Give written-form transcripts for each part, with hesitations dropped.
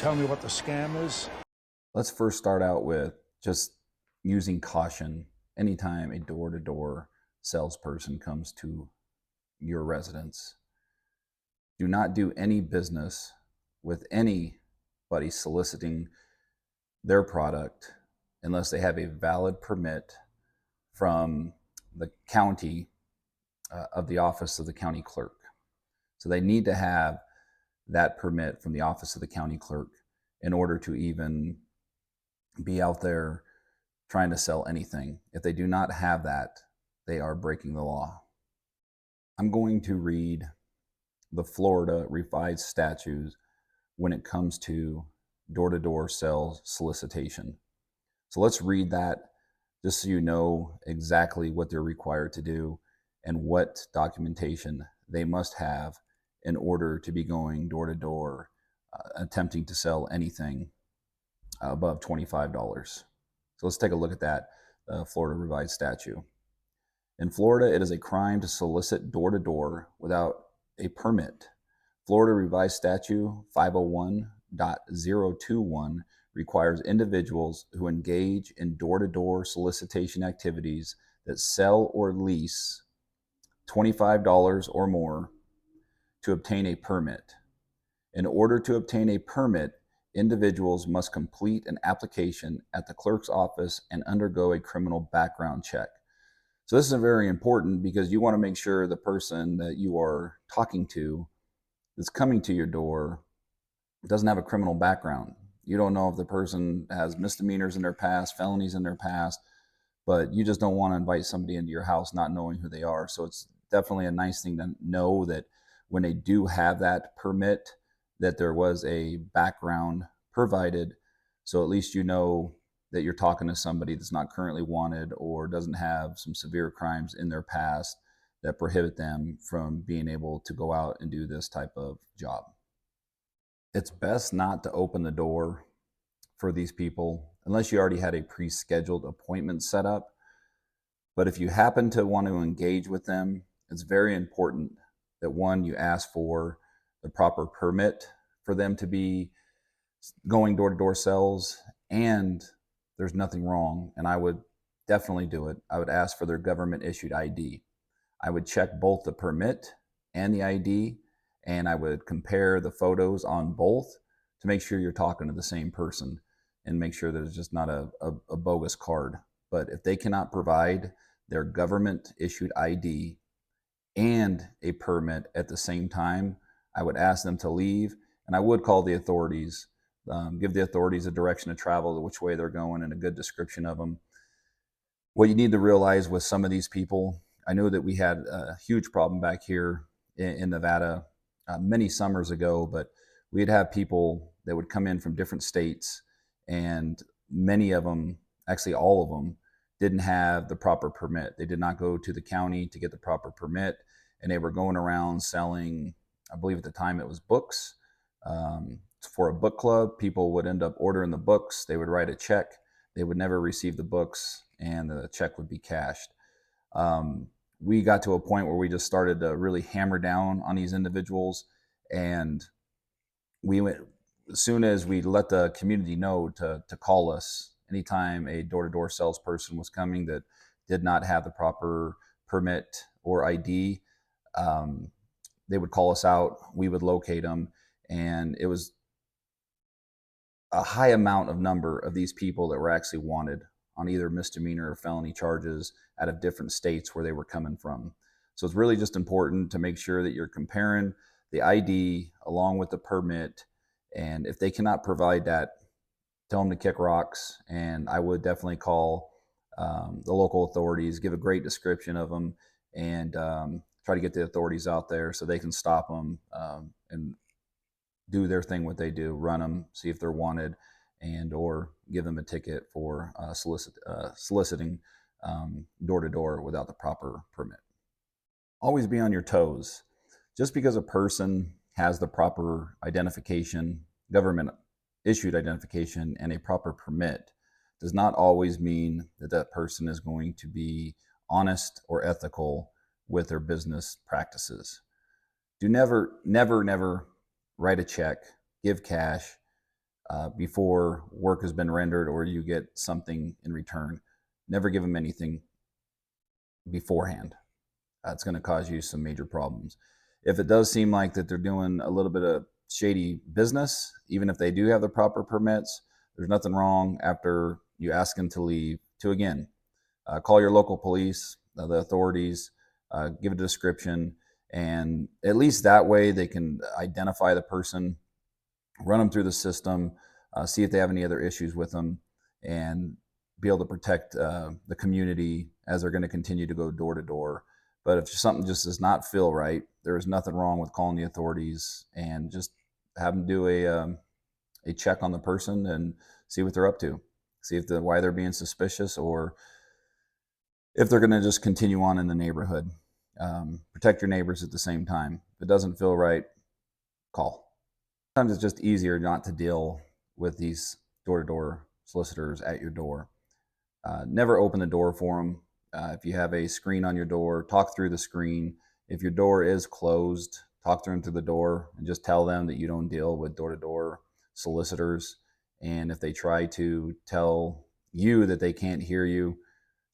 tell me what the scam is? Let's first start out with just using caution anytime a door to door salesperson comes to your residence. Do not do any business with anybody soliciting their product unless they have a valid permit from the county of the office of the county clerk. So they need to have that permit from the office of the county clerk in order to even be out there trying to sell anything. If they do not have that, they are breaking the law. I'm going to read the Florida revised statutes when it comes to door-to-door sales solicitation. So let's read that just so you know exactly what they're required to do and what documentation they must have in order to be going door to door, attempting to sell anything above $25. So let's take a look at that Florida revised statute. In Florida, it is a crime to solicit door to door without a permit. Florida revised statute 501.021 requires individuals who engage in door to door solicitation activities that sell or lease $25 or more to obtain a permit. In order to obtain a permit, individuals must complete an application at the clerk's office and undergo a criminal background check. So this is very important because you want to make sure the person that you are talking to that's coming to your door doesn't have a criminal background. You don't know if the person has misdemeanors in their past, felonies in their past, but you just don't want to invite somebody into your house not knowing who they are. So it's definitely a nice thing to know that when they do have that permit, that there was a background provided. So at least you know that you're talking to somebody that's not currently wanted or doesn't have some severe crimes in their past that prohibit them from being able to go out and do this type of job. It's best not to open the door for these people unless you already had a pre-scheduled appointment set up. But if you happen to want to engage with them, it's very important that one, you ask for the proper permit for them to be going door to door sales, and there's nothing wrong. And I would definitely do it. I would ask for their government issued ID. I would check both the permit and the ID, and I would compare the photos on both to make sure you're talking to the same person and make sure that it's just not a bogus card. But if they cannot provide their government issued ID and a permit at the same time, I would ask them to leave, and I would call the authorities, give the authorities a direction of travel, which way they're going, and a good description of them. What you need to realize with some of these people, I know that we had a huge problem back here in Nevada many summers ago, but we'd have people that would come in from different states, and many of them, actually all of them, didn't have the proper permit. They did not go to the county to get the proper permit, and they were going around selling, I believe at the time it was books. For a book club, people would end up ordering the books. They would write a check. They would never receive the books, and the check would be cashed. We got to a point where we just started to really hammer down on these individuals, and we went, as soon as we let the community know to call us anytime a door-to-door salesperson was coming that did not have the proper permit or ID. They would call us out, we would locate them, and it was a high amount of number of these people that were actually wanted on either misdemeanor or felony charges out of different states where they were coming from. So it's really just important to make sure that you're comparing the ID along with the permit, and if they cannot provide that, tell them to kick rocks. And I would definitely call the local authorities, give a great description of them, and try to get the authorities out there so they can stop them and do their thing, what they do, run them, see if they're wanted, and or give them a ticket for soliciting door to door without the proper permit. Always be on your toes. Just because a person has the proper identification, government issued identification, and a proper permit does not always mean that that person is going to be honest or ethical with their business practices. Do never write a check, give cash, before work has been rendered or you get something in return. Never give them anything beforehand. It's going to cause you some major problems. If it does seem like that they're doing a little bit of shady business, even if they do have the proper permits, there's nothing wrong after you ask them to leave to, again, call your local police, the authorities, give a description, and at least that way they can identify the person, run them through the system, see if they have any other issues with them, and be able to protect the community as they're going to continue to go door to door. But if something just does not feel right, there is nothing wrong with calling the authorities and just have them do a check on the person and see what they're up to, see if why they're being suspicious, or if they're going to just continue on in the neighborhood. Protect your neighbors at the same time. If it doesn't feel right, call. Sometimes it's just easier not to deal with these door-to-door solicitors at your door. Never open the door for them. If you have a screen on your door, talk through the screen. If your door is closed, talk through them through the door and just tell them that you don't deal with door-to-door solicitors. And if they try to tell you that they can't hear you,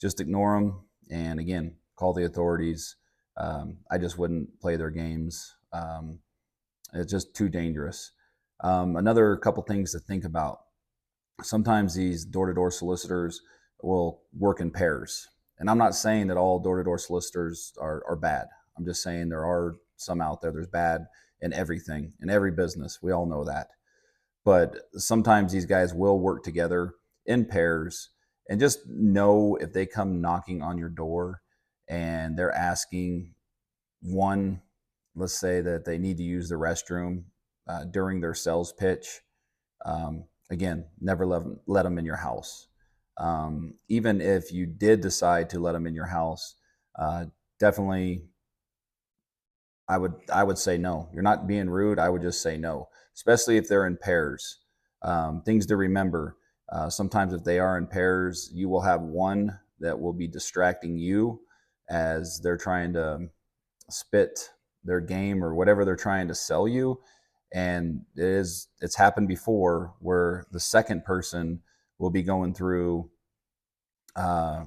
just ignore them. And again, call the authorities. I just wouldn't play their games. It's just too dangerous. Another couple things to think about. Sometimes these door-to-door solicitors will work in pairs. And I'm not saying that all door-to-door solicitors are bad. I'm just saying there are some out there. There's bad in everything, in every business. We all know that. But sometimes these guys will work together in pairs, and just know if they come knocking on your door and they're asking one, let's say that they need to use the restroom during their sales pitch. Again, never let them in your house. Even if you did decide to let them in your house, definitely I would say no. You're not being rude. I would just say no, especially if they're in pairs. Things to remember. Sometimes if they are in pairs, you will have one that will be distracting you as they're trying to spit their game or whatever they're trying to sell you. And it's happened before where the second person will be going through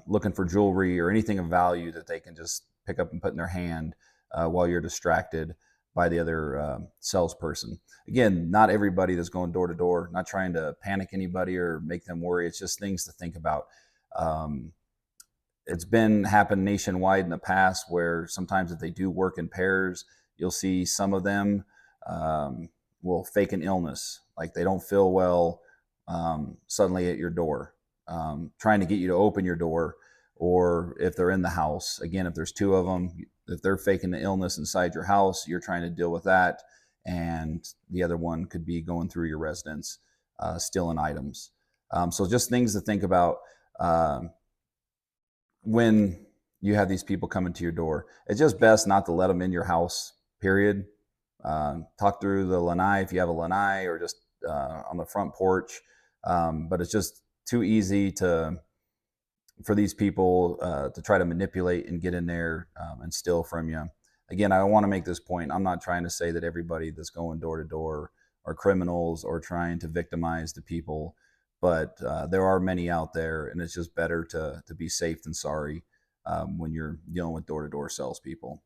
looking for jewelry or anything of value that they can just pick up and put in their hand while you're distracted by the other salesperson. Again, not everybody that's going door to door, not trying to panic anybody or make them worry. It's just things to think about. It's been happened nationwide in the past where sometimes if they do work in pairs, you'll see some of them will fake an illness, like they don't feel well suddenly at your door, trying to get you to open your door. Or if they're in the house, again, if there's two of them, if they're faking the illness inside your house, you're trying to deal with that. And the other one could be going through your residence, stealing items. So just things to think about when you have these people coming to your door. It's just best not to let them in your house, period. Talk through the lanai if you have a lanai, or just on the front porch. But it's just too easy for these people to try to manipulate and get in there and steal from you. Again, I want to make this point. I'm not trying to say that everybody that's going door to door are criminals or trying to victimize the people, but there are many out there, and it's just better to be safe than sorry when you're dealing with door to door salespeople.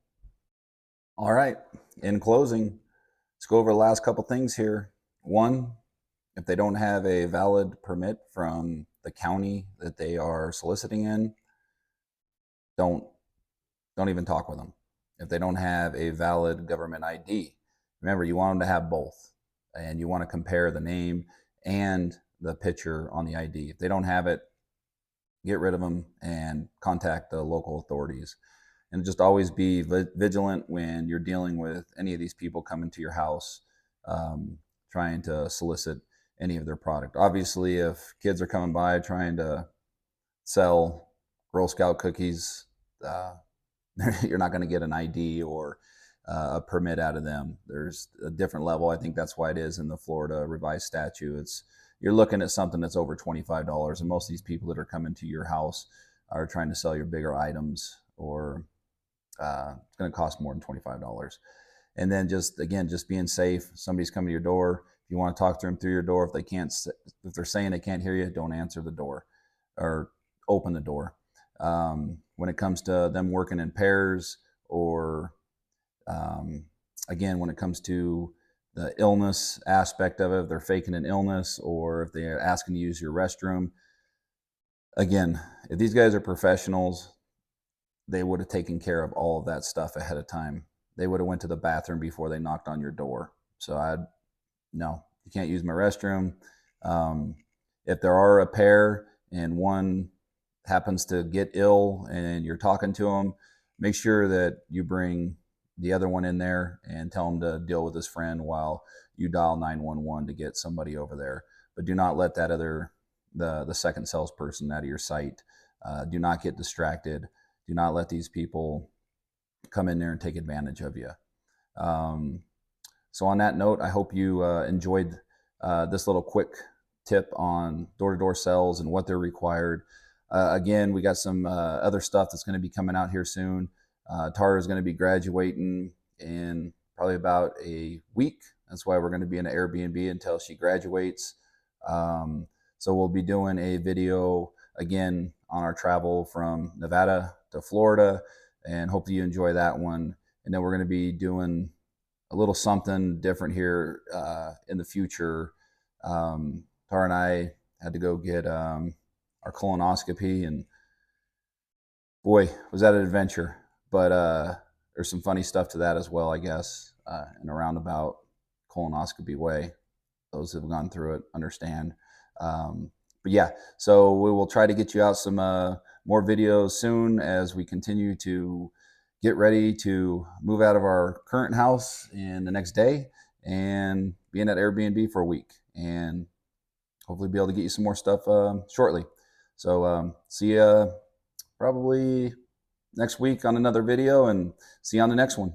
All right. In closing, let's go over the last couple things here. One, if they don't have a valid permit from the county that they are soliciting in, don't even talk with them. If they don't have a valid government ID, remember, you want them to have both, and you want to compare the name and the picture on the ID. If they don't have it, get rid of them and contact the local authorities. And just always be vigilant when you're dealing with any of these people coming to your house, trying to solicit any of their product. Obviously, if kids are coming by trying to sell Girl Scout cookies, you're not going to get an ID or a permit out of them. There's a different level. I think that's why it is in the Florida revised statute. You're looking at something that's over $25, and most of these people that are coming to your house are trying to sell your bigger items, or it's going to cost more than $25. And then just being safe. Somebody's coming to your door. If you want to talk to them through your door, if they're saying they can't hear you, don't answer the door or open the door. When it comes to them working in pairs, or again, when it comes to the illness aspect of it, if they're faking an illness or if they're asking to use your restroom, again, if these guys are professionals, they would have taken care of all of that stuff ahead of time. They would have went to the bathroom before they knocked on your door. So no, you can't use my restroom. Um, if there are a pair and one happens to get ill and you're talking to them, make sure that you bring the other one in there and tell him to deal with his friend while you dial 911 to get somebody over there. But do not let the second salesperson out of your sight. Do not get distracted. Do not let these people come in there and take advantage of you. So on that note, I hope you enjoyed this little quick tip on door-to-door sales and what they're required. Again, we got some other stuff that's going to be coming out here soon. Tara is going to be graduating in probably about a week. That's why we're going to be in an Airbnb until she graduates. So we'll be doing a video again on our travel from Nevada to Florida, and hopefully you enjoy that one. And then we're going to be doing a little something different here in the future. Tara and I had to go get our colonoscopy, and boy, was that an adventure. But there's some funny stuff to that as well, I guess, in a roundabout colonoscopy way. Those who have gone through it understand. But yeah, so we will try to get you out some more videos soon as we continue to get ready to move out of our current house in the next day and be in that Airbnb for a week, and hopefully be able to get you some more stuff shortly. So see you probably next week on another video, and see you on the next one.